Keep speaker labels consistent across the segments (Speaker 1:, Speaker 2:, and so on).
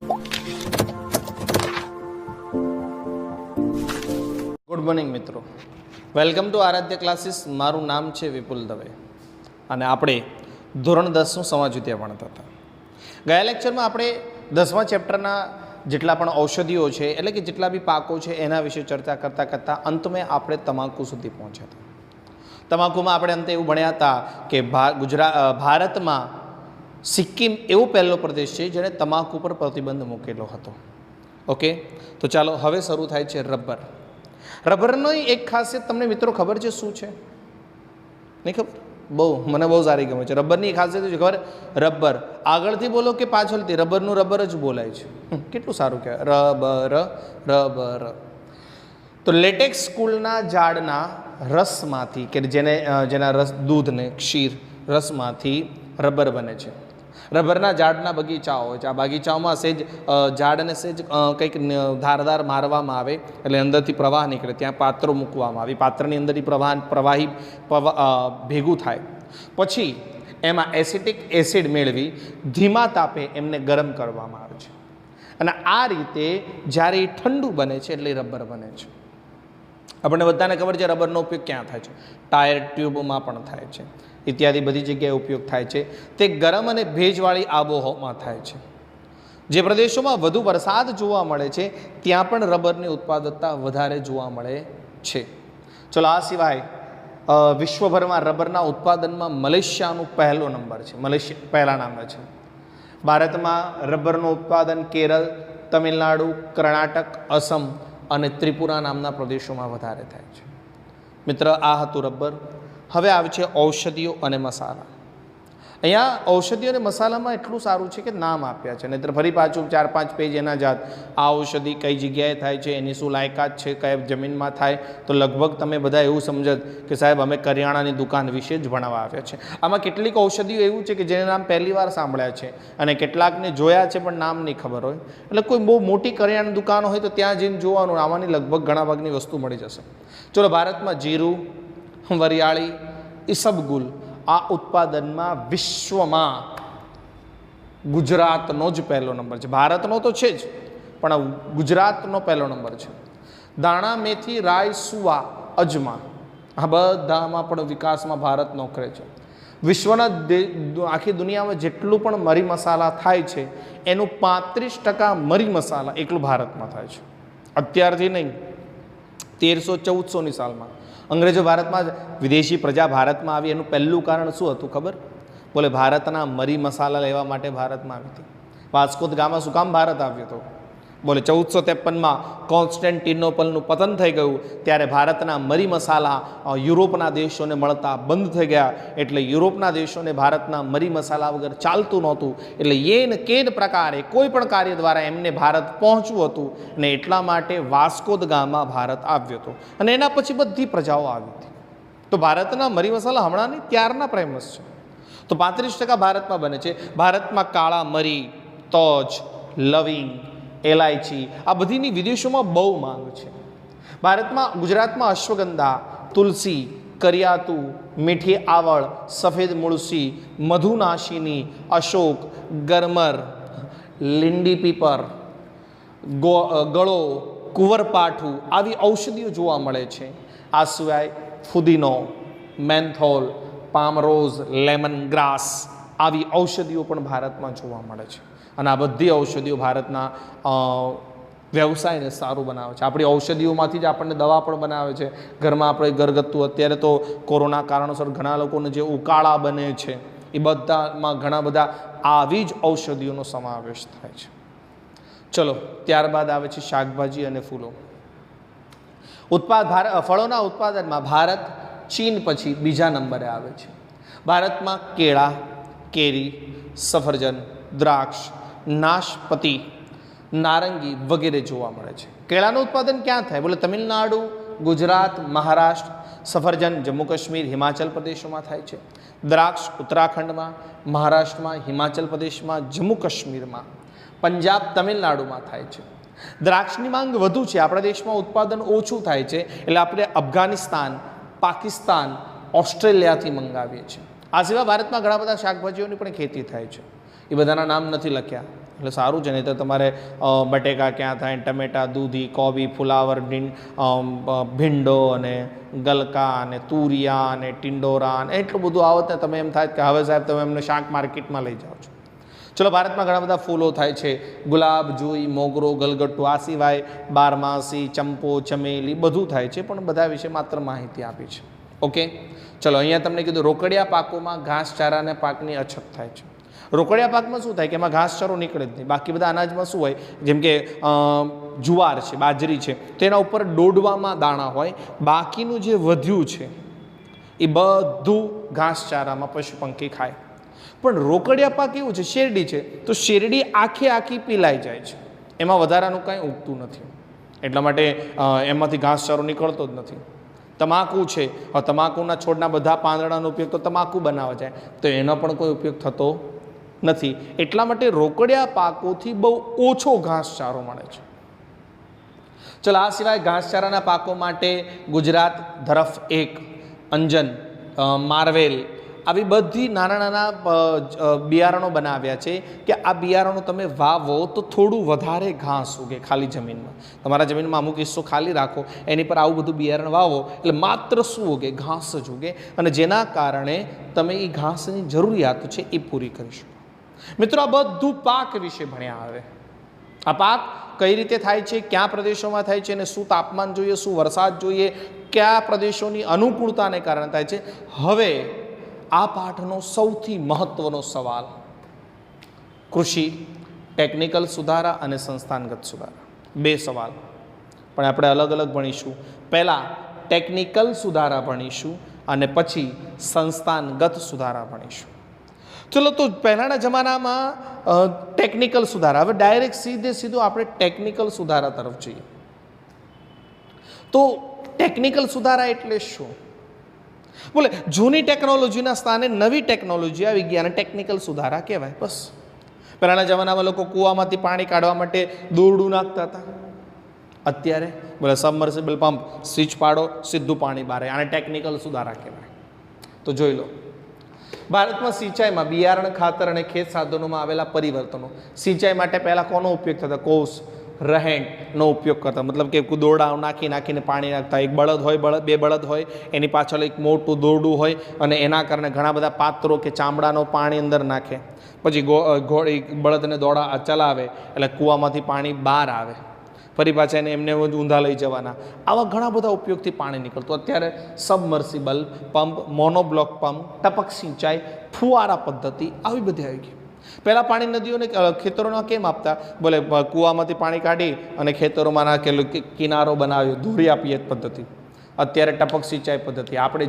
Speaker 1: Good morning મિત્રો, welcome to Aaradhya classes. મારું નામ છે વિપુલ દવે અને આપણે ધોરણ 10નું સમાજ વિદ્યા ભણતા હતા. ગયા લેક્ચરમાં આપણે 10મા ચેપ્ટરના જેટલા પણ ઔષધિઓ છે, એટલે કે જેટલા બી પાકો છે એના વિશે ચર્ચા કરતાં કરતાં અંતમાં આપણે તમાકુ સુધી પહોંચ્યા હતા. તમાકુમાં આપણે અંતે એવું ભણ્યા હતા કે ભારતમાં સિક્કિમ એવો પહેલો પ્રદેશ છે જેણે તમાકુ પર પ્રતિબંધ મૂકેલો હતો. ઓકે, તો ચાલો હવે શરૂ થાય છે રબર. રબરની એક ખાસિયત તમને મિત્રો ખબર છે શું છે? નહીં ખબર? મને બહુ સારી ગમે છે. રબરની ખાસિયત છે ખબર? રબર આગળથી બોલો કે પાછળથી, રબરનું રબર જ બોલાય છે. કેટલું સારું કહેવાય, રબર રબર. તો લેટેક્સ સ્કૂલના ઝાડના રસમાંથી કે જેના રસ દૂધને ક્ષીર રસમાંથી રબર બને છે. રબરના ઝાડના બગીચાઓ હોય છે. આ બગીચાઓમાં સેજ ઝાડને સેજ કંઈક ધારદાર મારવામાં આવે એટલે અંદરથી પ્રવાહ નીકળે. ત્યાં પાત્રો મૂકવામાં આવે, પાત્રની અંદરથી પ્રવાહી ભેગું થાય. પછી એમાં એસિટિક એસિડ મેળવી ધીમા તાપે એમને ગરમ કરવામાં આવે છે અને આ રીતે જ્યારે એ ઠંડુ બને છે એટલે રબર બને છે. આપણને બધાને ખબર છે રબરનો ઉપયોગ ક્યાં થાય છે? ટાયર ટ્યુબમાં પણ થાય છે, ઇત્યાદિ બધી જગ્યાએ ઉપયોગ થાય છે. તે ગરમ અને ભેજવાળી આબોહવામાં થાય છે. જે પ્રદેશોમાં વધુ વરસાદ જોવા મળે છે ત્યાં પણ રબરની ઉત્પાદકતા વધારે જોવા મળે છે. ચલો, આ સિવાય વિશ્વભરમાં રબરના ઉત્પાદનમાં મલેશિયાનું પહેલો નંબર છે. મલેશિયા પહેલા નંબર છે. ભારતમાં રબરનું ઉત્પાદન કેરળ, તમિલનાડુ, કર્ણાટક, અસમ અને ત્રિપુરા નામના પ્રદેશોમાં વધારે થાય છે. મિત્ર, આ હતું રબર. હવે આવે છે ઔષધિઓ અને મસાલા. અહીંયા ઔષધિઓ અને મસાલામાં એટલું સારું છે કે નામ આપ્યા છે, નહીંતર ફરી પાછું 4-5 પેજ એના જાત. આ ઔષધિ કઈ જગ્યાએ થાય છે, એની શું લાયકાત છે, કઈ જમીનમાં થાય, તો લગભગ તમે બધા એવું સમજત કે સાહેબ અમે કરિયાણાની દુકાન વિશે જ ભણવા આવ્યા છે. આમાં કેટલીક ઔષધિઓ એવું છે કે જેને નામ પહેલી વાર સાંભળ્યા છે અને કેટલાકને જોયા છે પણ નામ નહીં ખબર હોય. એટલે કોઈ બહુ મોટી કરિયાણાની દુકાન હોય તો ત્યાં જઈને જોવાનું, આમાંની લગભગ ઘણા ભાગની વસ્તુ મળી જશે. ચલો, ભારતમાં જીરું, વરિયાળી, ઈસબગુલ આ ઉત્પાદનમાં વિશ્વમાં ગુજરાતનો જ પહેલો નંબર છે. ભારતનો તો છે જ, પણ ગુજરાતનો પહેલો નંબર છે. દાણા, મેથી, રાઈ, સુવા, અજમા આ બધામાં પણ વિકાસમાં ભારત નોકરે છે. વિશ્વના આખી દુનિયામાં જેટલું પણ મરી મસાલા થાય છે એનું 35% મરી મસાલા એકલું ભારતમાં થાય છે. અત્યારથી નહીં, 1300-1400ની સાલમાં અંગ્રેજો ભારતમાં, વિદેશી પ્રજા ભારતમાં આવી. એનું પહેલું કારણ શું હતું ખબર? બોલે ભારતના મરી મસાલા લેવા માટે ભારતમાં આવી હતી. વાસ્કો દ ગામા શું કામ ભારત આવ્યો હતો? બોલે 1453માં કોન્સ્ટેન્ટિનોપલનું પતન થઈ ગયું ત્યારે ભારતના મરી મસાલા યુરોપના દેશોને મળતા બંધ થઈ ગયા. એટલે યુરોપના દેશોને ભારતના મરી મસાલા વગર ચાલતું નહોતું. એટલે એન કેન પ્રકારે કોઈ પણ કાર્ય દ્વારા એમને ભારત પહોંચવું હતું અને એટલા માટે વાસ્કો દ ગામા ભારત આવ્યો હતો અને એના પછી બધી પ્રજાઓ આવી હતી. તો ભારતના મરી મસાલા હમણાં નહીં, ત્યારના ફેમસ છે. તો 35% ભારતમાં બને છે. ભારતમાં કાળા મરી, તજ, લવિંગ, એલાયચી આ બધીની વિદેશોમાં બહુ માંગ છે. ભારતમાં, ગુજરાતમાં અશ્વગંધા, તુલસી, કરિયાતુ, મીઠી આવળ, સફેદ મુળસી, મધુનાશિની, અશોક, ગરમર, લીંડી પીપર, ગળો, કુંવરપાઠું આવી ઔષધિઓ જોવા મળે છે. આ સિવાય ફુદીનો, મેન્થોલ, પામરોઝ, લેમન ગ્રાસ આવી ઔષધિઓ પણ ભારતમાં જોવા મળે છે. અને આ બધી ઔષધિઓ ભારતના વ્યવસાયને સારું બનાવે છે. આપણી ઔષધિઓમાંથી જ આપણને દવા પણ બનાવે છે. ઘરમાં આપણે ઘરગથ્થુ, અત્યારે તો કોરોના કારણોસર ઘણા લોકોને જે ઉકાળા બને છે એ બધામાં ઘણા બધા આવી જ ઔષધિઓનો સમાવેશ થાય છે. ચલો, ત્યારબાદ આવે છે શાકભાજી અને ફૂલો. ફળોના ઉત્પાદનમાં ભારત ચીન પછી બીજા નંબરે આવે છે. ભારતમાં કેળા, કેરી, સફરજન, દ્રાક્ષ, નાશપતિ, નારંગી વગેરે જોવા મળે છે. કેળાનું ઉત્પાદન ક્યાં થાય? બોલે તમિલનાડુ, ગુજરાત, મહારાષ્ટ્ર. સફરજન જમ્મુ કાશ્મીર, હિમાચલ પ્રદેશોમાં થાય છે. દ્રાક્ષ ઉત્તરાખંડમાં, મહારાષ્ટ્રમાં, હિમાચલ પ્રદેશમાં, જમ્મુ કાશ્મીરમાં, પંજાબ, તમિલનાડુમાં થાય છે. દ્રાક્ષની માંગ વધુ છે, આપણા દેશમાં ઉત્પાદન ઓછું થાય છે એટલે આપણે અફઘાનિસ્તાન, પાકિસ્તાન, ઓસ્ટ્રેલિયાથી મંગાવીએ છીએ. આ સિવાય ભારતમાં ઘણા બધા શાકભાજીઓની પણ ખેતી થાય છે. એ બધાના નામ નથી લખ્યા. એટલે સારું છે. નહીં તો તમારે બટેકા ક્યાં થાય, ટમેટા, દૂધી, કોબી, ફુલાવર, ભીંડો અને ગલકા અને તુરિયા અને ટિંડોરા અને એટલું બધું આવત ને તમે એમ થાય કે હવે સાહેબ તમે એમને શાક માર્કેટમાં લઈ જાઓ છો. ચલો, ભારતમાં ઘણા બધા ફૂલો થાય છે, ગુલાબ, જુઈ, મોગરો, ગલગટ્ટુ, આ સિવાય બારમાસી, ચંપો, ચમેલી બધું થાય છે, પણ બધા વિશે માત્ર માહિતી આપી છે. ઓકે, ચલો અહીંયા તમને કીધું રોકડિયા પાકોમાં ઘાસચારાના પાકની અછત થાય છે. રોકડિયા પાકમાં શું થાય કે એમાં ઘાસચારો નીકળે જ નહીં. બાકી બધા અનાજમાં શું હોય, જેમ કે જુવાર છે, બાજરી છે, તેના ઉપર દોડવામાં દાણા હોય, બાકીનું જે વધ્યું છે એ બધું ઘાસચારામાં પશુ પંખી ખાય. પણ રોકડિયા પાક એવું છે, શેરડી છે, તો શેરડી આખી પીલાઈ જાય છે, એમાં વધારાનું કાંઈ ઉગતું નથી, એટલા માટે એમાંથી ઘાસચારો નીકળતો જ નથી. તમાકુ છે, તમાકુના છોડના બધા પાંદડાનો ઉપયોગ તો તમાકુ બનાવવા જાય, તો એનો પણ કોઈ ઉપયોગ થતો નથી. એટલા માટે રોકડિયા પાકોથી બહુ ઓછો ઘાસચારો મળે છે. ચલો, આ સિવાય ઘાસચારાના પાકો માટે ગુજરાત ધરફ 1, અંજન, માર્વેલ આવી બધી નાના બિયારણો બનાવ્યા છે કે આ બિયારણો તમે વાવો તો થોડું વધારે ઘાસ ઉગે ખાલી જમીનમાં. તમારા જમીનમાં અમુક હિસ્સો ખાલી રાખો, એની પર આવું બધું બિયારણ વાવો એટલે માત્ર શું ઉગે, ઘાસ જ ઉગે, અને જેના કારણે તમે એ ઘાસની જરૂરિયાતો છે એ પૂરી કરી શકો. મિત્રો, આ બધું પાક વિશે ભણ્યા. હવે આ પાક કઈ રીતે થાય છે, કયા પ્રદેશોમાં થાય છે, અને શું તાપમાન જોઈએ, શું વરસાદ જોઈએ, કયા પ્રદેશોની અનુકૂળતાને કારણે થાય છે. હવે આ પાઠનો સૌથી મહત્વનો સવાલ કૃષિ ટેકનિકલ સુધારા અને સંસ્થાનગત સુધારા, 2 સવાલ પણ આપણે અલગ અલગ ભણીશું. પહેલાં ટેકનિકલ સુધારા ભણીશું અને પછી સંસ્થાનગત સુધારા ભણીશું. ચલો, તો પહેલાંના જમાનામાં ટેકનિકલ સુધારા. હવે ડાયરેક્ટ સીધું આપણે ટેકનિકલ સુધારા તરફ જઈએ. તો ટેકનિકલ સુધારા એટલે શું? બોલે જૂની ટેકનોલોજીના સ્થાને નવી ટેકનોલોજી આવી ગઈ અને ટેકનિકલ સુધારા કહેવાય. બસ, પહેલાંના જમાનામાં લોકો કૂવામાંથી પાણી કાઢવા માટે દોરડું નાખતા હતા. અત્યારે બોલે સબમર્સિબલ પંપ, સ્વિચ પાડો, સીધું પાણી બહાર. આને ટેકનિકલ સુધારા કહેવાય. તો જોઈ લો, ભારતમાં સિંચાઈમાં બિયારણ, ખાતર અને ખેત સાધનોમાં આવેલા પરિવર્તનો. સિંચાઈ માટે પહેલાં કોનો ઉપયોગ થતો? કોસ, રહેણનો ઉપયોગ કરતા, મતલબ કે દોરડા નાખીને પાણી નાખતા. એક બળદ હોય, 2 બળદ હોય, એની પાછળ એક મોટું દોરડું હોય અને એના કારણે ઘણા બધા પાત્રો કે ચામડાનો પાણી અંદર નાખે, પછી બળદને દોડા ચલાવે એટલે કૂવામાંથી પાણી બહાર આવે, ફરી પાછા એમને ઊંધા લઈ જવાના. આવા ઘણા બધા ઉપયોગથી પાણી નીકળતું. અત્યારે સબમર્સિબલ પંપ, મોનોબ્લોક પંપ, ટપક સિંચાઈ, ફુવારા પદ્ધતિ આવી બધી આવી ગઈ. પહેલાં પાણી નદીઓને ખેતરોમાં કેમ આપતા? બોલે કૂવામાંથી પાણી કાઢી અને ખેતરોમાં નાખેલું, કિનારો બનાવ્યો, ધોરિયા પિયત પદ્ધતિ. અત્યારે ટપક સિંચાઈ પદ્ધતિ. આપણે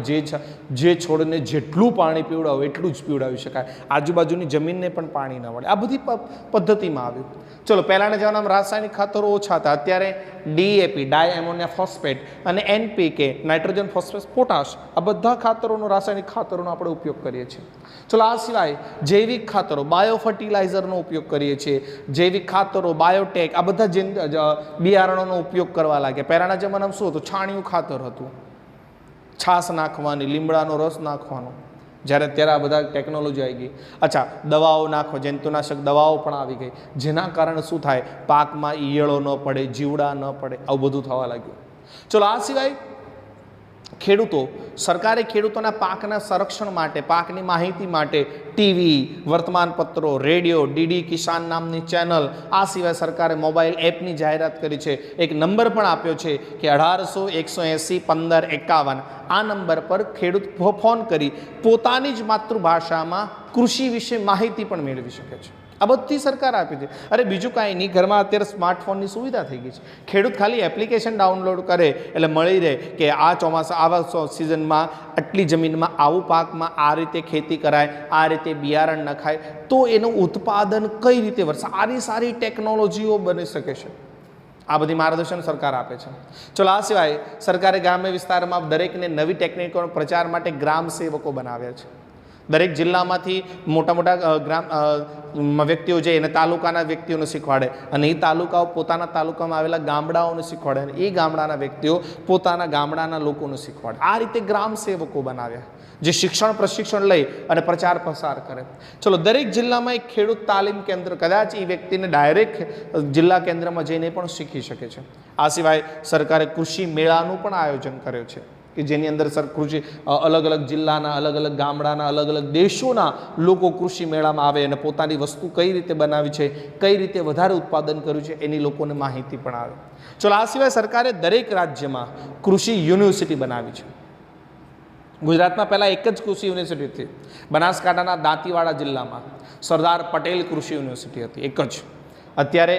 Speaker 1: જે છોડને જેટલું પાણી પીવડાવો એટલું જ પીવડાવી શકાય, આજુબાજુની જમીનને પણ પાણી ન મળે. આ બધી પદ્ધતિમાં આવ્યું. ચલો, પહેલાંના જમાનામાં રાસાયણિક ખાતરો ઓછા હતા. અત્યારે ડીએપી, ડાય એમોનિયા ફોસ્ફેટ, અને એનપીકે, નાઇટ્રોજન ફોસ્ફરસ, પોટાશ, આ બધા ખાતરોનો, રાસાયણિક ખાતરોનો આપણે ઉપયોગ કરીએ છીએ. ચલો, આ સિવાય જૈવિક ખાતરો, બાયો ફર્ટિલાઇઝરનો ઉપયોગ કરીએ છીએ. જૈવિક ખાતરો, બાયોટેક, આ બધા બિયારણોનો ઉપયોગ કરવા લાગ્યા. પહેલાંના જમાનામાં શું હતું? છાણિયું ખાતર હતું, છાશ નાખવાની, લીમડાનો રસ નાખવાનો. જ્યારે અત્યારે આ બધા ટેકનોલોજી આવી ગઈ. અચ્છા, દવાઓ નાખો, જંતુનાશક દવાઓ પણ આવી ગઈ, જેના કારણે શું થાય? પાકમાં ઈયળો ન પડે, જીવડા ન પડે, આવું બધું થવા લાગ્યું. ચલો, આ સિવાય સરકારે ખેડૂતોના પાકના સંરક્ષણ માટે, પાકની માહિતી માટે ટીવી, વર્તમાનપત્રો, રેડિયો, ડીડી કિસાન નામની ચેનલ, આ સિવાય સરકારે મોબાઈલ એપની જાહેરાત કરી છે. એક નંબર પણ આપ્યો છે કે 1800-180-15-51. આ નંબર પર ખેડૂત ફોન કરી પોતાની જ માતૃભાષામાં કૃષિ વિશે માહિતી પણ મેળવી શકે છે. આ બધી સરકાર આપી છે. અરે બીજું કાંઈ નહીં, ઘરમાં અત્યારે સ્માર્ટફોનની સુવિધા થઈ ગઈ છે. ખેડૂત ખાલી એપ્લિકેશન ડાઉનલોડ કરે એટલે મળી રહે કે આ ચોમાસા, આવા સિઝનમાં આટલી જમીનમાં આવું પાકમાં આ રીતે ખેતી કરાય, આ રીતે બિયારણ નખાય, તો એનું ઉત્પાદન કઈ રીતે વધે. સારી ટેકનોલોજીઓ બની શકે છે. આ બધી માર્ગદર્શન સરકાર આપે છે. ચલો, આ સિવાય સરકારે ગ્રામ્ય વિસ્તારમાં દરેકને નવી ટેકનિકોનો પ્રચાર માટે ગ્રામ સેવકો બનાવ્યા છે. દરેક જિલ્લામાંથી મોટા મોટા વ્યક્તિઓ છે એને તાલુકાના વ્યક્તિઓને શીખવાડે અને એ તાલુકાઓ પોતાના તાલુકામાં આવેલા ગામડાઓને શીખવાડે અને એ ગામડાના વ્યક્તિઓ પોતાના ગામડાના લોકોને શીખવાડે. આ રીતે ગ્રામ સેવકો બનાવ્યા જે શિક્ષણ પ્રશિક્ષણ લઈ અને પ્રચાર પ્રસાર કરે. ચલો, દરેક જિલ્લામાં એક ખેડૂત તાલીમ કેન્દ્ર, કદાચ એ વ્યક્તિને ડાયરેક્ટ જિલ્લા કેન્દ્રમાં જઈને પણ શીખી શકે છે. આ સિવાય સરકારે કૃષિ મેળાનું પણ આયોજન કર્યું છે કે જેની અંદર કૃષિ અલગ અલગ જિલ્લાના, અલગ અલગ ગામડાના, અલગ અલગ દેશોના લોકો કૃષિ મેળામાં આવે અને પોતાની વસ્તુ કઈ રીતે બનાવી છે, કઈ રીતે વધારે ઉત્પાદન કર્યું છે એની લોકોને માહિતી પણ આવે. ચલો, આ સિવાય સરકારે દરેક રાજ્યમાં કૃષિ યુનિવર્સિટી બનાવી છે. ગુજરાતમાં પહેલાં એક જ કૃષિ યુનિવર્સિટી હતી, બનાસકાંઠાના દાંતીવાડા જિલ્લામાં સરદાર પટેલ કૃષિ યુનિવર્સિટી હતી, એક જ. અત્યારે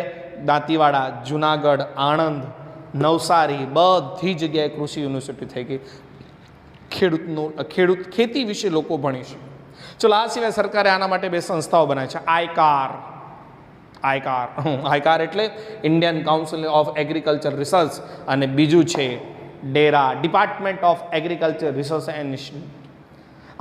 Speaker 1: દાંતીવાડા, જુનાગઢ, આણંદ, નવસારી બધી જગ્યાએ કૃષિ યુનિવર્સિટી થઈ ગઈ. ખેતી વિશે લોકો ભણી છે. ચલો, આ સિવાય સરકારે આના માટે બે સંસ્થાઓ બનાવી છે. આઈકાર એટલે Indian council of agriculture research અને બીજું છે DARE, department of agriculture research and institute.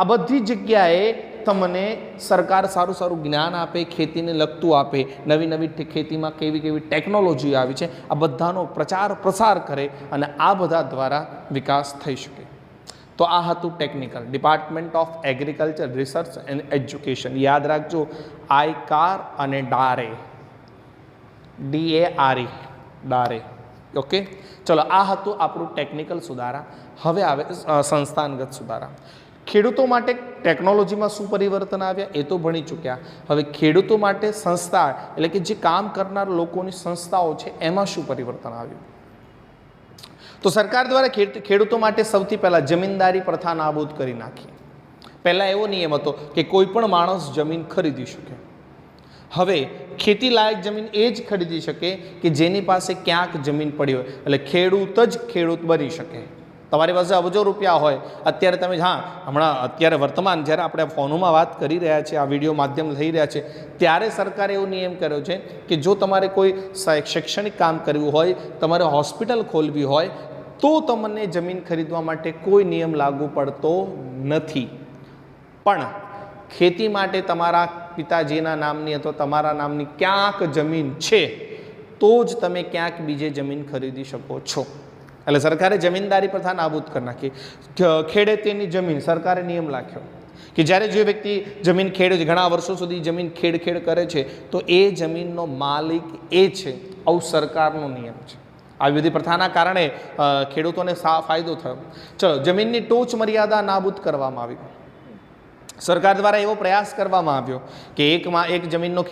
Speaker 1: આ બધી જગ્યાએ તમને સરકાર સારું સારું જ્ઞાન આપે, ખેતીને લગતું આપે, નવી નવી ખેતીમાં કેવી કેવી ટેકનોલોજી આવી છે આ બધાનો પ્રચાર પ્રસાર કરે અને આ બધા દ્વારા વિકાસ થઈ શકે. તો આ હતું technical, department of agriculture research and education. યાદ રાખજો, આઈકાર અને ડારે, DARE, ડારે. ઓકે, ચલો, આ હતું આપણું ટેકનિકલ સુધારા. હવે આવે સંસ્થાનગત સુધારા. ખેડૂતો માટે ટેકનોલોજીમાં શું પરિવર્તન આવ્યા એ તો ભણી ચૂક્યા. હવે ખેડૂતો માટે સંસ્થા એટલે કે જે કામ કરનાર લોકોની સંસ્થાઓ છે એમાં શું પરિવર્તન આવ્યું? તો સરકાર દ્વારા ખેડૂતો માટે સૌથી પહેલાં જમીનદારી પ્રથા નાબૂદ કરી નાખી. પહેલાં એવો નિયમ હતો કે કોઈ પણ માણસ જમીન ખરીદી શકે. હવે ખેતી લાયક જમીન એ જ ખરીદી શકે કે જેની પાસે ક્યાંક જમીન પડી હોય, એટલે ખેડૂત જ ખેડૂત બની શકે. તમારી પાસે અબજો રૂપિયા હોય, અત્યારે તમે અત્યારે વર્તમાન જ્યારે આપણે ફોનોમાં વાત કરી રહ્યા છીએ, આ વિડીયો માધ્યમ થઈ રહ્યા છે, ત્યારે સરકારે એવો નિયમ કર્યો છે કે જો તમારે કોઈ શૈક્ષણિક કામ કરવું હોય, તમારે હોસ્પિટલ ખોલવી હોય, તો તમને જમીન ખરીદવા માટે કોઈ નિયમ લાગુ પડતો નથી. પણ ખેતી માટે તમારા પિતાજીના નામની અથવા તમારા નામની ક્યાંક જમીન છે તો જ તમે ક્યાંક બીજે જમીન ખરીદી શકો છો. એટલે સરકારે જમીનદારી પ્રથા નાબૂદ કરી નાખી. ખેડે તેની જમીન, સરકારે નિયમ રાખ્યો કે જ્યારે જે વ્યક્તિ જમીન ખેડે છે, ઘણા વર્ષો સુધી જમીન ખેડ કરે છે, તો એ જમીનનો માલિક એ છે. આવું સરકારનો નિયમ છે. આવી બધી પ્રથાના કારણે ખેડૂતોને ફાયદો થયો. ચલો, જમીનની ટોચ મર્યાદા નાબૂદ કરવામાં આવી. સરકાર દ્વારા એવો પ્રયાસ કરવામાં આવ્યો કે એક જમીનનો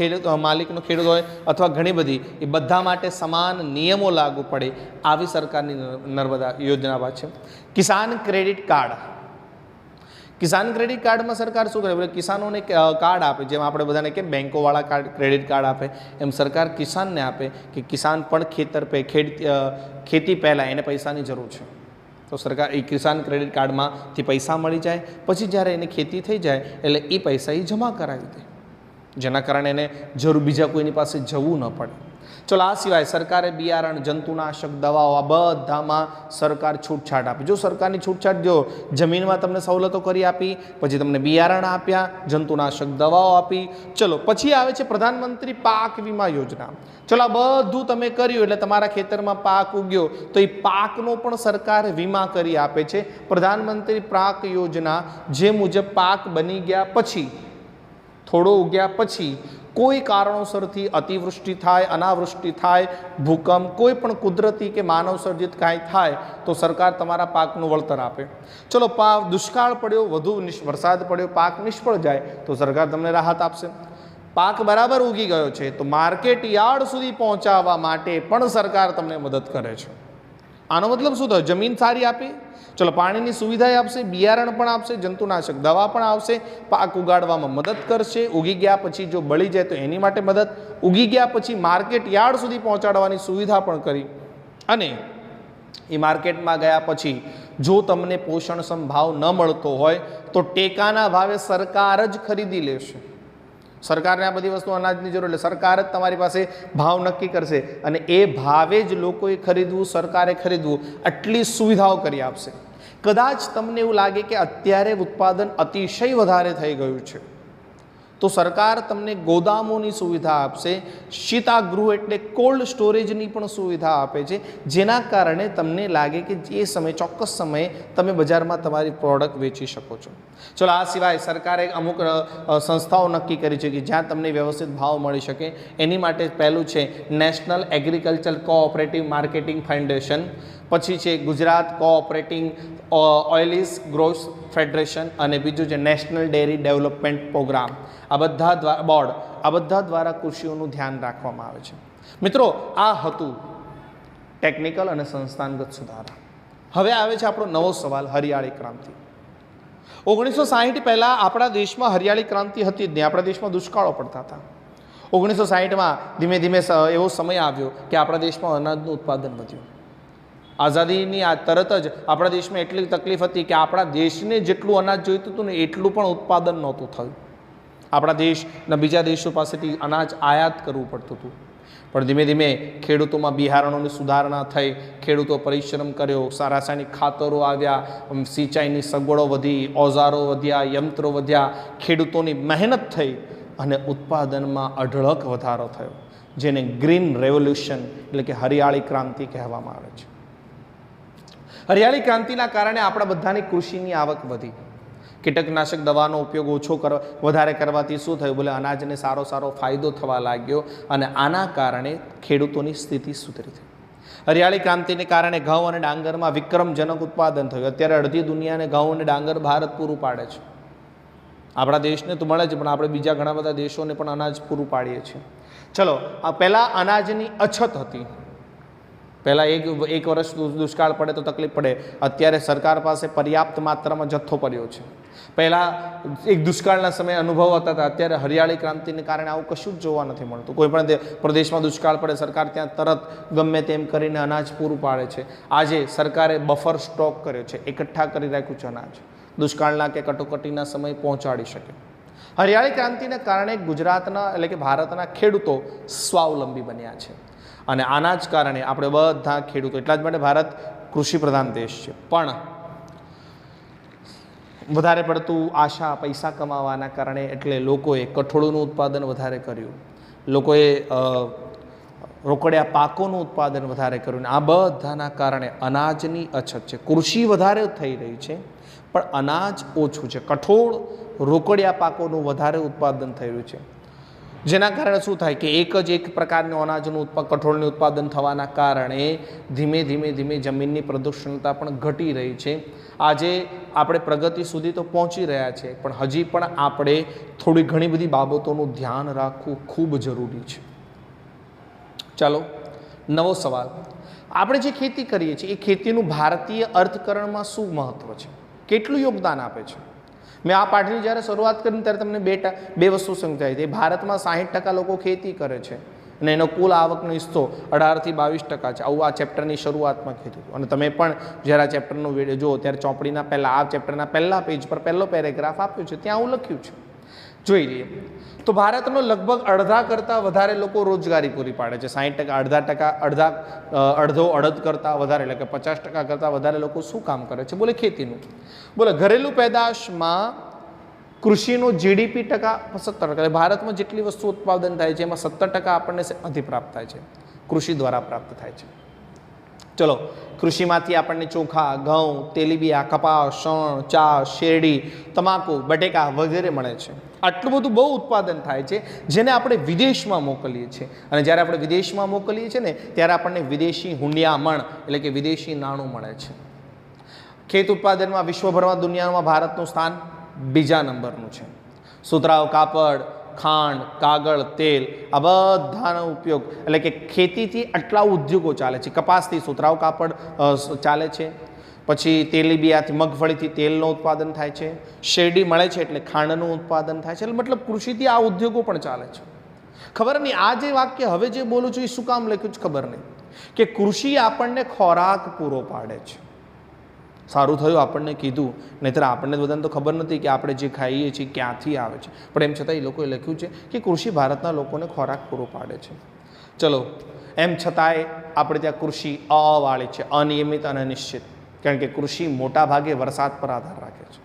Speaker 1: માલિકનો ખેડૂત હોય અથવા ઘણી બધી, એ બધા માટે સમાન નિયમો લાગુ પડે, આવી સરકારની નર્મદા યોજના છે. કિસાન ક્રેડિટ કાર્ડ. કિસાન ક્રેડિટ કાર્ડમાં સરકાર શું કરે? કિસાનોને કાર્ડ આપે, જેમ આપણે બધાને કેમ બેંકોવાળા ક્રેડિટ કાર્ડ આપે, એમ સરકાર કિસાનને આપે કે કિસાન પણ ખેતી પહેલાં એને પૈસાની જરૂર છે, તો સરકાર એ કિસાન ક્રેડિટ કાર્ડમાંથી પૈસા મળી જાય. પછી જ્યારે એને ખેતી થઈ જાય એટલે એ પૈસા એ જમા કરાવી દે, જેના કારણે એને બીજા કોઈની પાસે જવું ન પડે. ચલો, આ સિવાય સરકારે બિયારણ, જંતુનાશક દવાઓ આ બધામાં સરકાર છૂટછાટ આપી. જો સરકારની છૂટછાટ, જો જમીનમાં તમને સવલતો કરી આપી, પછી તમને બિયારણ આપ્યા, જંતુનાશક દવાઓ આપી. ચલો, પછી આવે છે પ્રધાનમંત્રી પાક વીમા યોજના. ચલો, આ બધું તમે કર્યું એટલે તમારા ખેતરમાં પાક ઉગ્યો તો એ પાકનો પણ સરકાર વીમા કરી આપે છે. પ્રધાનમંત્રી પાક યોજના, જે મુજબ પાક બની ગયા પછી, થોડો ઉગ્યા પછી કોઈ કારણોસરથી અતિવૃષ્ટિ થાય, અનાવૃષ્ટિ થાય, ભૂકંપ, કોઈ પણ કુદરતી કે માનવ સર્જિત કાંઈ થાય તો સરકાર તમારા પાકનું વળતર આપે. ચલો, દુષ્કાળ પડ્યો, વધુ વરસાદ પડ્યો, પાક નિષ્ફળ જાય તો સરકાર તમને રાહત આપશે. પાક બરાબર ઉગી ગયો છે તો માર્કેટ યાર્ડ સુધી પહોંચાડવા માટે પણ સરકાર તમને મદદ કરે છે. આનો મતલબ શું થયો? જમીન સારી આપી, ચલો, પાણીની સુવિધા આપશે, બિયારણ પણ આપશે, જંતુનાશક દવા પણ આવશે, પાક ઉગાડવામાં મદદ કરશે, ઉગી ગયા પછી જો બળી જાય તો એની માટે મદદ, ઉગી ગયા પછી માર્કેટ યાર્ડ સુધી પહોંચાડવાની સુવિધા પણ કરી. અને એ માર્કેટમાં ગયા પછી જો તમને પોષણક્ષમ ભાવ ન મળતો હોય તો ટેકાના ભાવે સરકાર જ ખરીદી લેશે. સરકારને આ બધી વસ્તુ અનાજની જરૂર, એટલે સરકાર જ તમારી પાસે ભાવ નક્કી કરશે અને એ ભાવે જ લોકોએ ખરીદવું, સરકારે ખરીદવું, આટલી સુવિધાઓ કરી આપશે. કદાચ તમને એવું લાગે કે અત્યારે ઉત્પાદન અતિશય વધારે થઈ ગયું છે, તો સરકાર તમને ગોદામોની સુવિધા આપશે, શીતાગૃહ એટલે કોલ્ડ સ્ટોરેજની પણ સુવિધા આપે છે, જેના કારણે તમને લાગે કે એ સમય ચોક્કસ સમયે તમે બજારમાં તમારી પ્રોડક્ટ વેચી શકો છો. ચલો, આ સિવાય સરકારે અમુક સંસ્થાઓ નક્કી કરી છે કે જ્યાં તમને વ્યવસ્થિત ભાવ મળી શકે. એની માટે પહેલું છે national agriculture cooperative marketing foundation, પછી છે ગુજરાત કોઓપરેટિંગ ઓઇલિસ ગ્રોથ ફેડરેશન, અને બીજું છે નેશનલ ડેરી ડેવલપમેન્ટ પ્રોગ્રામ. આ બધા બોર્ડ, આ બધા દ્વારા કૃષિઓનું ધ્યાન રાખવામાં આવે છે. મિત્રો, આ હતું ટેકનિકલ અને સંસ્થાગત સુધારા. હવે આવે છે આપણો નવો સવાલ, હરિયાળી ક્રાંતિ. 1960 પહેલાં આપણા દેશમાં હરિયાળી ક્રાંતિ હતી જ નહીં. આપણા દેશમાં દુષ્કાળો પડતા હતા. 1960માં ધીમે ધીમે એવો સમય આવ્યો કે આપણા દેશમાં અનાજનું ઉત્પાદન વધ્યું. આઝાદીની આ તરત જ આપણા દેશમાં એટલી તકલીફ હતી કે આપણા દેશને જેટલું અનાજ જોઈતું હતું ને એટલું પણ ઉત્પાદન નહોતું થયું. આપણા દેશના બીજા દેશો પાસેથી અનાજ આયાત કરવું પડતું હતું. પણ ધીમે ધીમે ખેડૂતોમાં બિયારણોની સુધારણા થઈ, ખેડૂતો પરિશ્રમ કર્યો, રાસાયણિક ખાતરો આવ્યા, સિંચાઈની સગવડો વધી, ઓજારો વધ્યા, યંત્રો વધ્યા, ખેડૂતોની મહેનત થઈ અને ઉત્પાદનમાં અઢળક વધારો થયો, જેને ગ્રીન રેવોલ્યુશન એટલે કે હરિયાળી ક્રાંતિ કહેવામાં આવે છે. હરિયાળી ક્રાંતિના કારણે આપણા બધાની કૃષિની આવક વધી. કીટકનાશક દવાનો ઉપયોગ વધારે કરવાથી શું થયું? બોલે અનાજને સારો ફાયદો થવા લાગ્યો અને આના કારણે ખેડૂતોની સ્થિતિ સુધરી થઈ. હરિયાળી ક્રાંતિને કારણે ઘઉં અને ડાંગરમાં વિક્રમજનક ઉત્પાદન થયું. અત્યારે અડધી દુનિયાને ઘઉં અને ડાંગર ભારત પૂરું પાડે છે. આપણા દેશને તો મળે છે, પણ આપણે બીજા ઘણા બધા દેશોને પણ અનાજ પૂરું પાડીએ છીએ. ચલો, આ પહેલાં અનાજની અછત હતી. પહેલાં એક વર્ષ દુષ્કાળ પડે તો તકલીફ પડે. અત્યારે સરકાર પાસે પર્યાપ્ત માત્રામાં જથ્થો પડ્યો છે. પહેલાં એક દુષ્કાળના સમયે અનુભવ હતા, અત્યારે હરિયાળી ક્રાંતિને કારણે આવું કશું જ જોવા નથી મળતું. કોઈ પણ પ્રદેશમાં દુષ્કાળ પડે, સરકાર ત્યાં તરત ગમે તેમ કરીને અનાજ પૂરું પાડે છે. આજે સરકારે બફર સ્ટોક કર્યો છે, એકઠા કરી રાખ્યું છે અનાજ, દુષ્કાળના કે કટોકટીના સમયે પહોંચાડી શકે. હરિયાળી ક્રાંતિને કારણે ગુજરાતના એટલે કે ભારતના ખેડૂતો સ્વાવલંબી બન્યા છે. અને આના જ કારણે આપણે બધા ખેડૂતો, એટલા જ માટે ભારત કૃષિ પ્રધાન દેશ છે, પણ વધારે પડતું આશા પૈસા કમાવાના કારણે એટલે લોકોએ કઠોળનું ઉત્પાદન વધારે કર્યું, લોકોએ રોકડિયા પાકોનું ઉત્પાદન વધારે કર્યું. આ બધાના કારણે અનાજની અછત છે. કૃષિ વધારે થઈ રહી છે પણ અનાજ ઓછું છે. કઠોળ, રોકડિયા પાકોનું વધારે ઉત્પાદન થઈ રહ્યું છે, જેના કારણે શું થાય કે એક પ્રકારનું અનાજનું કઠોળનું ઉત્પાદન થવાના કારણે ધીમે ધીમે જમીનની પ્રદૂષણતા પણ ઘટી રહી છે. આજે આપણે પ્રગતિ સુધી તો પહોંચી રહ્યા છે, પણ હજી પણ આપણે થોડી ઘણી બધી બાબતોનું ધ્યાન રાખવું ખૂબ જરૂરી છે. ચાલો, નવો સવાલ. આપણે જે ખેતી કરીએ છીએ એ ખેતીનું ભારતીય અર્થકરણમાં શું મહત્ત્વ છે, કેટલું યોગદાન આપે છે? મેં આ પાઠની જ્યારે શરૂઆત કરી ત્યારે તમને બે વસ્તુ સમજાવી હતી. ભારતમાં 60% લોકો ખેતી કરે છે અને એનો કુલ આવકનો હિસ્સો 18 થી 22% છે. આવું આ ચેપ્ટરની શરૂઆતમાં કીધું. અને તમે પણ જ્યારે આ ચેપ્ટરનો વિડીયો જુઓ ત્યારે ચોપડીના પહેલાં આ ચેપ્ટરના પહેલા પેજ પર પહેલો પેરેગ્રાફ આપ્યો છે, ત્યાં આવું લખ્યું છે. જોઈ લઈએ તો ભારતનો લગભગ અડધા કરતાં વધારે લોકો રોજગારી પૂરી પાડે છે. 60%, અડધ કરતાં વધારે એટલે કે 50% કરતાં વધારે લોકો શું કામ કરે છે? બોલે ખેતીનું. બોલે ઘરેલું પેદાશમાં કૃષિનો જીડીપી ટકા 70%. ભારતમાં જેટલી વસ્તુ ઉત્પાદન થાય છે એમાં 70% આપણને શેમાંથી પ્રાપ્ત થાય છે? કૃષિ દ્વારા પ્રાપ્ત થાય છે. ચલો, કૃષિમાંથી આપણને ચોખા, ઘઉં, તેલીબિયા, કપાસ, શણ, ચા, શેરડી, તમાકુ, બટેકા વગેરે મળે છે. આટલું બધું બહુ ઉત્પાદન થાય છે, જેને આપણે વિદેશમાં મોકલીએ છીએ. અને જ્યારે આપણે વિદેશમાં મોકલીએ છીએ ને ત્યારે આપણને વિદેશી હુંડિયામણ એટલે કે વિદેશી નાણું મળે છે. ખેત ઉત્પાદનમાં વિશ્વભરમાં દુનિયામાં ભારતનું સ્થાન બીજા નંબરનું છે. સુતરાઉ કાપડ, ખાંડ, કાગળ, તેલ આ બધાનો ઉપયોગ એટલે કે ખેતીથી આટલા ઉદ્યોગો ચાલે છે. કપાસથી સુતરાઉ કાપડ ચાલે છે, પછી તેલીબિયાથી મગફળીથી તેલનું ઉત્પાદન થાય છે, શેરડી મળે છે એટલે ખાંડનું ઉત્પાદન થાય છે. એટલે મતલબ કૃષિથી આ ઉદ્યોગો પણ ચાલે છે. ખબર નહીં આ જે વાક્ય હવે જે બોલું છું એ શું કામ લખ્યું છે ખબર નહીં, કે કૃષિ આપણને ખોરાક પૂરો પાડે છે. સારું થયું આપણને કીધું, નહીંતર આપણને બધાને તો ખબર નથી કે આપણે જે ખાઈએ છીએ ક્યાંથી આવે છે. પણ એમ છતાં એ લોકોએ લખ્યું છે કે કૃષિ ભારતના લોકોને ખોરાક પૂરો પાડે છે. ચલો, એમ છતાંય આપણે ત્યાં કૃષિ અવાળી છે, અનિયમિત અને અનિશ્ચિત. કારણ કે કૃષિ મોટા ભાગે વરસાદ પર આધાર રાખે છે.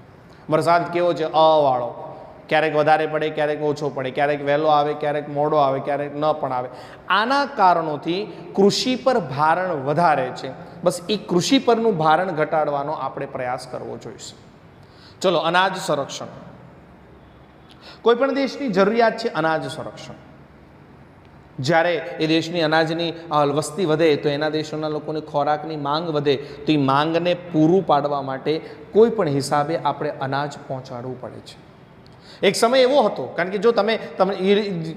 Speaker 1: વરસાદ કેવો છે? અવાળો, ક્યારેક વધારે પડે, ક્યારેક ઓછો પડે, ક્યારેક વહેલો આવે, ક્યારેક મોડો આવે, ક્યારેક ન પણ આવે. આના કારણોથી કૃષિ પર ભારણ વધારે છે. બસ એ કૃષિ પરનું ભારણ ઘટાડવાનો આપણે પ્રયાસ કરવો જોઈશે. ચલો, અનાજ સંરક્ષણ. કોઈ પણ દેશની જરૂરિયાત છે અનાજ સંરક્ષણ. જ્યારે એ દેશની અનાજની વસ્તી વધે તો એના દેશોના લોકોને ખોરાકની માંગ વધે, તો એ માંગને પૂરું પાડવા માટે કોઈ પણ હિસાબે આપણે અનાજ પહોંચાડવું પડે છે. એક સમય એવો હતો, કારણ કે જો તમે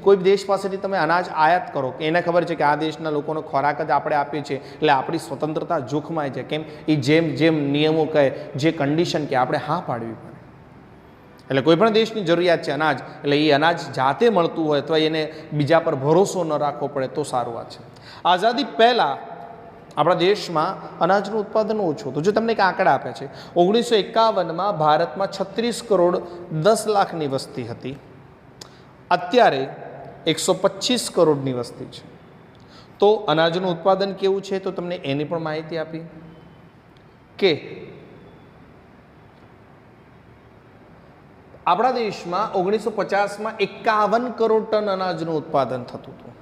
Speaker 1: કોઈ દેશ પાસેથી તમે અનાજ આયાત કરો, કે એને ખબર છે કે આ દેશના લોકોનો ખોરાક જ આપણે આપીએ છીએ, એટલે આપણી સ્વતંત્રતા જોખમાય છે. કેમ? એ જેમ નિયમો કહે, જે કન્ડિશન કે આપણે હા પાડવી પડે. એટલે કોઈ પણ દેશની જરૂરિયાત છે અનાજ, એટલે એ અનાજ જાતે મળતું હોય અથવા એને બીજા પર ભરોસો ન રાખવો પડે તો સારું વાત છે. આઝાદી પહેલાં આપણા દેશમાં અનાજનું ઉત્પાદન ઓછું હતું. જો તમને એક આંકડા આપ્યા છે, 1951માં ભારતમાં 36 કરોડ 10 લાખની વસ્તી હતી. અત્યારે 125 કરોડની વસ્તી છે. તો અનાજનું ઉત્પાદન કેવું છે તો તમને એની પણ માહિતી આપી કે આપણા દેશમાં 1950માં 51 કરોડ ટન અનાજનું ઉત્પાદન થતું હતું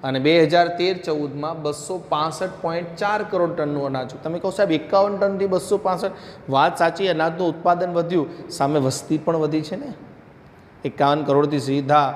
Speaker 1: અને 2013-14માં 265.4 કરોડ ટનનું અનાજ. તમે કહો સાહેબ 51 ટનથી 265, વાત સાચી, અનાજનું ઉત્પાદન વધ્યું, સામે વસ્તી પણ વધી છે ને. 51 કરોડથી સીધા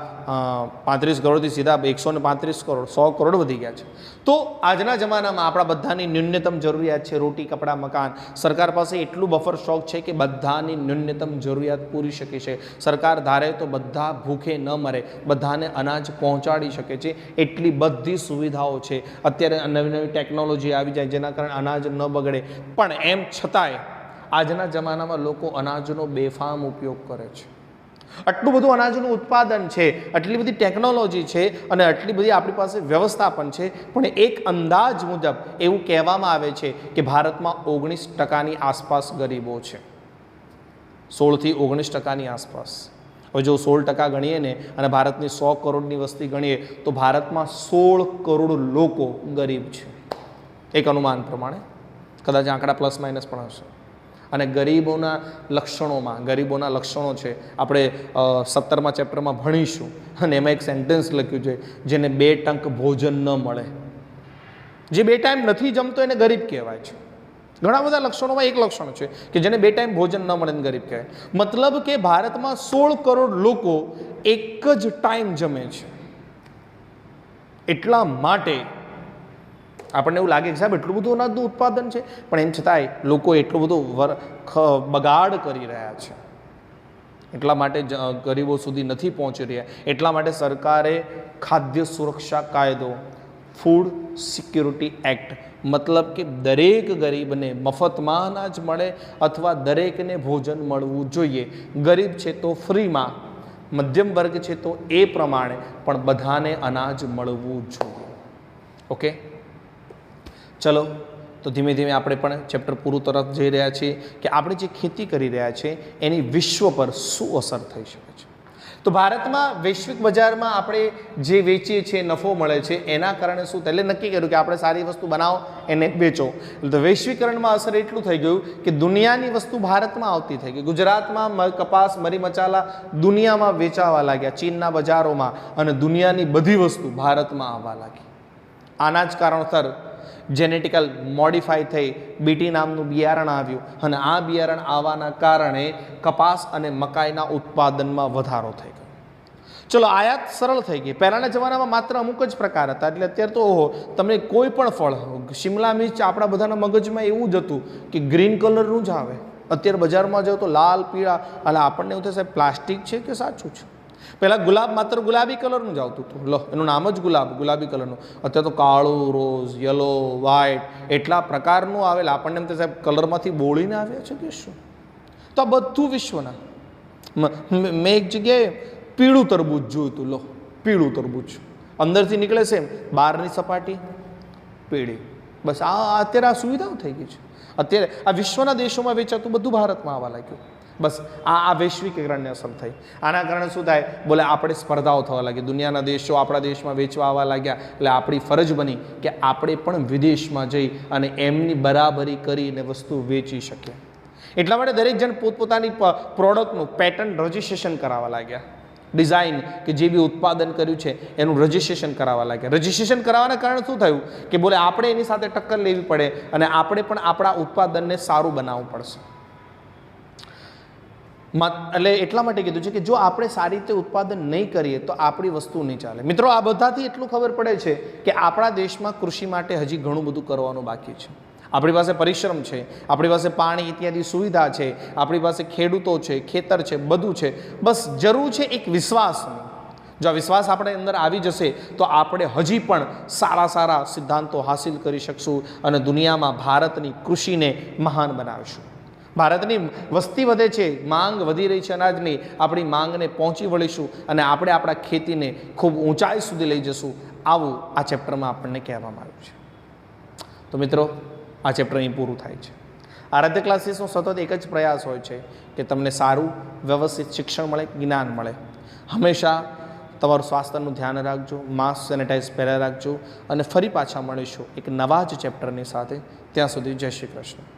Speaker 1: 35 કરોડથી સીધા 135 કરોડ, 100 કરોડ વધી ગયા છે. તો આજના જમાનામાં આપણા બધાની ન્યૂનતમ જરૂરિયાત છે રોટી, કપડાં, મકાન. સરકાર પાસે એટલું બફર સ્ટોક છે કે બધાની ન્યૂનતમ જરૂરિયાત પૂરી શકે છે. સરકાર ધારે તો બધા ભૂખે ન મરે, બધાને અનાજ પહોંચાડી શકે છે, એટલી બધી સુવિધાઓ છે. અત્યારે નવી નવી ટેકનોલોજી આવી જાય જેના કારણે અનાજ ન બગડે. પણ એમ છતાંય આજના જમાનામાં લોકો અનાજનો બેફામ ઉપયોગ કરે છે. આટલું બધું અનાજનું ઉત્પાદન છે, આટલી બધી ટેકનોલોજી છે અને આટલી બધી આપણી પાસે વ્યવસ્થા પણ છે, પણ એક અંદાજ મુજબ એવું કહેવામાં આવે છે કે ભારતમાં 19% આસપાસ ગરીબો છે. 16થી 19% આસપાસ. હવે જો 16% ગણીએ ને અને ભારતની 100 કરોડની વસ્તી ગણીએ તો ભારતમાં 16 કરોડ લોકો ગરીબ છે, એક અનુમાન પ્રમાણે. કદાચ આંકડા પ્લસ માઇનસ પણ હશે. અને ગરીબોના લક્ષણો છે, આપણે 17મા ચેપ્ટરમાં ભણીશું અને એમાં એક સેન્ટેન્સ લખ્યું છે, જેને 2 ટંક ભોજન ન મળે. જે 2 ટાઈમ નથી જમતો એને ગરીબ કહેવાય છે. ઘણા બધા લક્ષણોમાં એક લક્ષણ છે કે જેને 2 ટાઈમ ભોજન ન મળે એને ગરીબ કહેવાય. મતલબ કે ભારતમાં 16 કરોડ લોકો એક જ ટાઈમ જમે છે. એટલા માટે આપણને એવું લાગે કે સાહેબ એટલું બધું અનાજનું ઉત્પાદન છે, પણ એમ છતાંય લોકો એટલું બધું બગાડ કરી રહ્યા છે. એટલા માટે ગરીબો સુધી નથી પહોંચી રહ્યા. એટલા માટે સરકારે ખાદ્ય સુરક્ષા કાયદો, ફૂડ સિક્યુરિટી એક્ટ, મતલબ કે દરેક ગરીબને મફતમાં અનાજ મળે અથવા દરેકને ભોજન મળવું જોઈએ. ગરીબ છે તો ફ્રીમાં, મધ્યમ વર્ગ છે તો એ પ્રમાણે, પણ બધાને અનાજ મળવું જોઈએ. ઓકે, ચલો તો ધીમે ધીમે આપણે પણ ચેપ્ટર પૂરું તરફ જઈ રહ્યા છીએ કે આપણે જે ખેતી કરી રહ્યા છીએ એની વિશ્વ પર શું અસર થઈ શકે છે. તો ભારતમાં વૈશ્વિક બજારમાં આપણે જે વેચીએ છીએ નફો મળે છે, એના કારણે શું થાય, એટલે નક્કી કર્યું કે આપણે સારી વસ્તુ બનાવો એને વેચો. તો વૈશ્વિકરણમાં અસર એટલું થઈ ગયું કે દુનિયાની વસ્તુ ભારતમાં આવતી થઈ ગઈ. ગુજરાતમાં કપાસ, મરી મસાલા દુનિયામાં વેચાવા લાગ્યા, ચીનના બજારોમાં, અને દુનિયાની બધી વસ્તુ ભારતમાં આવવા લાગી. આના જ કારણસર જેનેટિકલ મોડિફાઈ થઈ બીટી નામનું બિયારણ આવ્યું અને આ બિયારણ આવવાના કારણે કપાસ અને મકાઈના ઉત્પાદનમાં વધારો થઈ ગયો. ચલો, આયાત સરળ થઈ ગઈ. પહેલાંના જમાનામાં માત્ર અમુક જ પ્રકાર હતા, એટલે અત્યારે તો ઓહો, તમે કોઈ પણ ફળ, શિમલા મિર્ચ આપણા બધાના મગજમાં એવું જ હતું કે ગ્રીન કલરનું જ આવે. અત્યારે બજારમાં જાઓ તો લાલ, પીળા, અને આપણને એવું થાય સાહેબ પ્લાસ્ટિક છે કે સાચું છે. પહેલાં ગુલાબ માત્ર ગુલાબી કલરનું જ આવતું હતું. લો, એનું નામ જ ગુલાબી કલરનું. અત્યારે તો કાળું, રોઝ, યલો, વ્હાઇટ, એટલા પ્રકારનું આવેલા. આપણને એમ તો સાહેબ કલરમાંથી બોળીને આવ્યા છે કે શું? તો આ બધું વિશ્વના. મેં એક જગ્યાએ પીળું તરબૂચ જોયું હતું. લો, પીળું તરબૂચ અંદરથી નીકળે છે એમ, બહારની સપાટી પીળી. બસ અત્યારે આ સુવિધાઓ થઈ ગઈ છે. અત્યારે આ વિશ્વના દેશોમાં વેચાતું બધું ભારતમાં આવવા લાગ્યું. બસ આ વૈશ્વિકીકરણની અસર થઈ. આના કારણે શું થાય, બોલે આપણે સ્પર્ધાઓ થવા લાગી, દુનિયાના દેશો આપણા દેશમાં વેચવા આવવા લાગ્યા, એટલે આપણી ફરજ બની કે આપણે પણ વિદેશમાં જઈ અને એમની બરાબરી કરીને વસ્તુ વેચી શકીએ. એટલા માટે દરેક જણ પોતપોતાની પ્રોડક્ટનું પેટન્ટ રજિસ્ટ્રેશન કરાવવા લાગ્યા. ડિઝાઇન કે જે બી ઉત્પાદન કર્યું છે એનું રજિસ્ટ્રેશન કરાવવા લાગ્યા. રજિસ્ટ્રેશન કરાવવાના કારણે શું થયું કે બોલે આપણે એની સાથે ટક્કર લેવી પડે અને આપણે પણ આપણા ઉત્પાદનને સારું બનાવવું પડશે. એટલે એટલા માટે કીધું છે કે જો આપણે સારી રીતે ઉત્પાદન નહીં કરીએ તો આપણી વસ્તુ નહીં ચાલે. મિત્રો, આ બધાથી એટલું ખબર પડે છે કે આપણા દેશમાં કૃષિ માટે હજી ઘણું બધું કરવાનું બાકી છે. આપણી પાસે પરિશ્રમ છે, આપણી પાસે પાણી ઇત્યાદિ સુવિધા છે, આપણી પાસે ખેડૂતો છે, ખેતર છે, બધું છે. બસ જરૂર છે એક વિશ્વાસની. જો આ વિશ્વાસ આપણે અંદર આવી જશે તો આપણે હજી પણ સારા સારા સિદ્ધાંતો હાસિલ કરી શકશું અને દુનિયામાં ભારતની કૃષિને મહાન બનાવીશું. ભારતની વસ્તી વધે છે, માંગ વધી રહી છે અનાજની, આપણી માંગને પહોંચી વળીશું અને આપણે આપણા ખેતીને ખૂબ ઊંચાઈ સુધી લઈ જશું. આવું આ ચેપ્ટરમાં આપણને કહેવામાં આવ્યું છે. તો મિત્રો, આ ચેપ્ટર અહીં પૂરું થાય છે. આરાધ્ય ક્લાસીસનો સતત એક જ પ્રયાસ હોય છે કે તમને સારું વ્યવસ્થિત શિક્ષણ મળે, જ્ઞાન મળે. હંમેશા તમારું સ્વાસ્થ્યનું ધ્યાન રાખજો, માસ્ક સેનેટાઈઝ પહેલા રાખજો અને ફરી પાછા મળીશું એક નવા જ ચેપ્ટરની સાથે. ત્યાં સુધી જય શ્રી કૃષ્ણ.